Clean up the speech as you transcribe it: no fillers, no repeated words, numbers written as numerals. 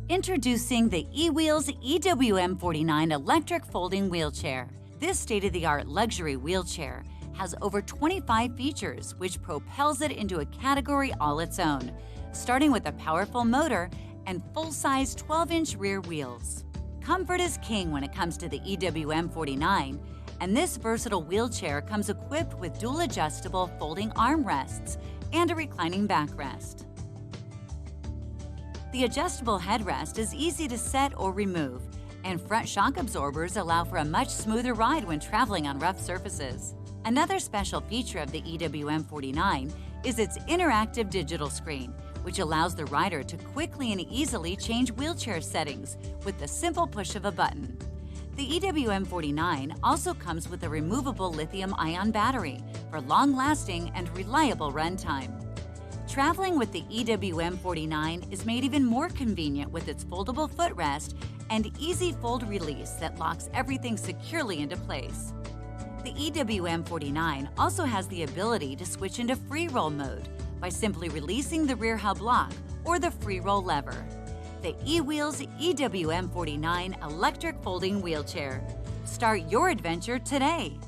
Introducing the EWheels EW-M49 electric folding wheelchair. This state-of-the-art luxury wheelchair has over 25 features, which propels it into a category all its own, starting with a powerful motor and full-size 12-inch rear wheels. Comfort is king when it comes to the EW-M49, and this versatile wheelchair comes equipped with dual adjustable folding armrests and a reclining backrest. The adjustable headrest is easy to set or remove, and front shock absorbers allow for a much smoother ride when traveling on rough surfaces. Another special feature of the EW-M49 is its interactive digital screen, which allows the rider to quickly and easily change wheelchair settings with the simple push of a button. The EW-M49 also comes with a removable lithium-ion battery for long-lasting and reliable runtime. Traveling with the EW-M49 is made even more convenient with its foldable footrest and easy fold release that locks everything securely into place. The EW-M49 also has the ability to switch into free roll mode by simply releasing the rear hub lock or the free roll lever. The EWheels EW-M49 electric folding wheelchair. Start your adventure today.